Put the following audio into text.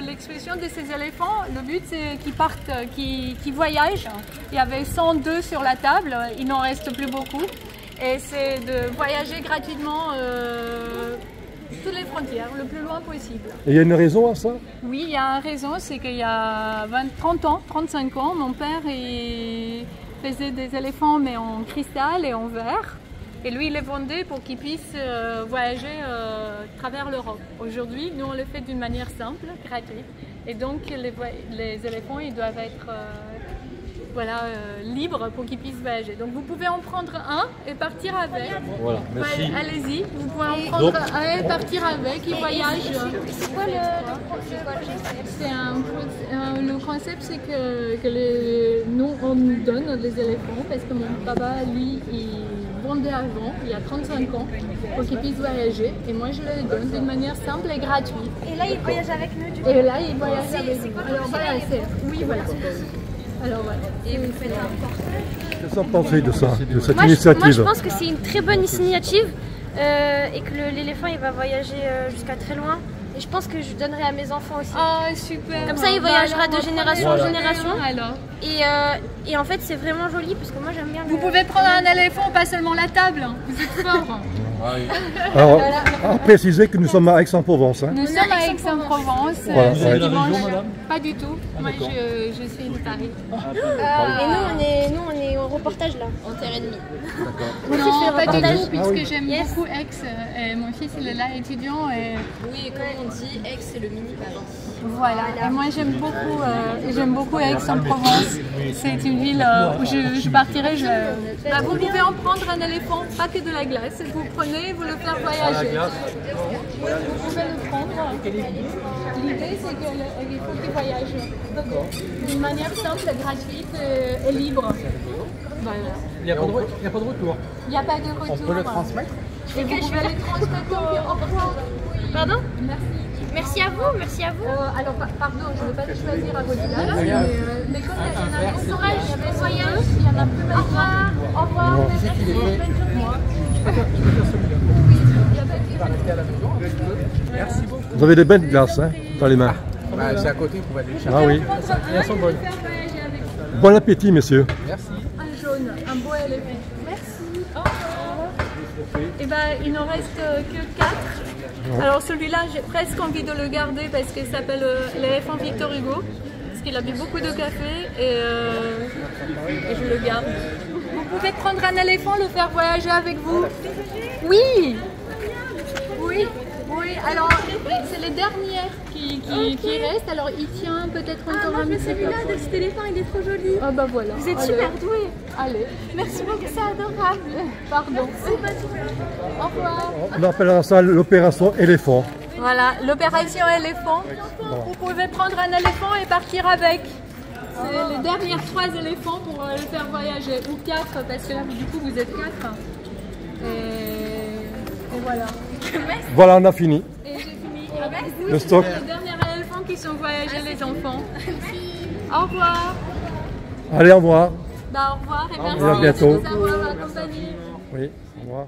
l'expédition de ces éléphants, le but c'est qu'ils partent, qu'ils voyagent. Il y avait 102 sur la table, il n'en reste plus beaucoup. Et c'est de voyager gratuitement toutes les frontières, le plus loin possible. Et il y a une raison à ça? Oui, il y a une raison, c'est qu'il y a 30 ans, 35 ans, mon père faisait des éléphants mais en cristal et en verre. Et lui, il les vendait pour qu'ils puissent voyager à travers l'Europe. Aujourd'hui, nous, on le fait d'une manière simple, gratuite. Et donc, les éléphants, ils doivent être libres pour qu'ils puissent voyager. Donc, vous pouvez en prendre un et partir avec. Voilà, merci. Ouais, allez-y, vous pouvez en prendre un et partir avec. Ils voyagent. C'est quoi Le concept, c'est que nous, on nous donne les éléphants parce que mon papa, lui, il vendait avant, il y a 35 ans, pour qu'ils puissent voyager. Et moi, je les donne d'une manière simple et gratuite. Et là, il voyage avec nous, du coup. Et là, il voyage avec nous. Quoi, Alors voilà, oui, voilà. Alors voilà. Et vous faites un portrait. Qu'est-ce que vous pensez de ça, de cette Moi, initiative? je pense que c'est une très bonne initiative et que l'éléphant, il va voyager jusqu'à très loin. Et je pense que je donnerai à mes enfants aussi. Ah, super. Comme ça, il voyagera de génération en génération. Alors. Et en fait, c'est vraiment joli parce que moi, j'aime bien. Vous pouvez prendre un éléphant, pas seulement la table. Vous êtes fort. Alors, à préciser que nous sommes à Aix-en-Provence. Hein. Nous sommes à Aix-en-Provence. Voilà, ce ouais. dimanche. Pas du tout. Moi, je suis de Paris. Et nous, on est au reportage là, en terre ennemie. Non, pas du reportage. tout, puisque j'aime beaucoup Aix. Et mon fils, il est là étudiant. Et Oui, et comme on dit, Aix c'est le mini Paris. voilà. Et moi, j'aime beaucoup Aix-en-Provence. C'est une ville où je partirai. Vous pouvez en prendre un éléphant, pas que de la glace. Vous prenez, vous le faites voyager. Vous pouvez le prendre. L'idée, c'est qu'il faut qu'il voyage d'une manière simple, gratuite et libre. Voilà. Il n'y a pas de retour. Il n'y a pas de retour. On peut le transmettre? Et vous pouvez le transmettre au revoir. Pardon? Merci. Merci à vous, merci à vous. Alors, pardon, je ne vais pas les choisir à votre village, mais comme il y en a bon courage, bon voyage, il y en a plus maintenant. Au revoir. Merci beaucoup. Vous avez des belles glaces hein, dans les mains. C'est à côté, vous pouvez aller chercher. Ah oui. Elles sont bonnes. Bon appétit, messieurs. Merci. Un jaune, un beau éléphant. Merci. Au revoir. Et ben, il n'en reste que 4. Alors celui-là, j'ai presque envie de le garder parce qu'il s'appelle l'éléphant Victor Hugo. Parce qu'il a bu beaucoup de café et je le garde. Vous pouvez prendre un éléphant, le faire voyager avec vous. Oui. Oui. Oui, alors c'est les dernières qui restent, alors il tient peut-être encore un petit peu. Celui-là de cet éléphant, il est trop joli. Ah bah voilà. Vous êtes Allez. super doués. Allez. Merci beaucoup, c'est adorable. Pardon. Au revoir. On appellera ça l'opération éléphant. Voilà, l'opération éléphant. Vous pouvez prendre un éléphant et partir avec. C'est les dernières 3 éléphants pour le faire voyager. Ou 4, parce que là, du coup, vous êtes 4. Et voilà. Voilà, on a fini. Et j'ai fini. Avec vous, Le stock. les derniers éléphants qui sont voyagés, les enfants. Au revoir. Allez, au revoir. Bah, au revoir et merci À bientôt. de nous avoir accompagnés. Oui, au revoir.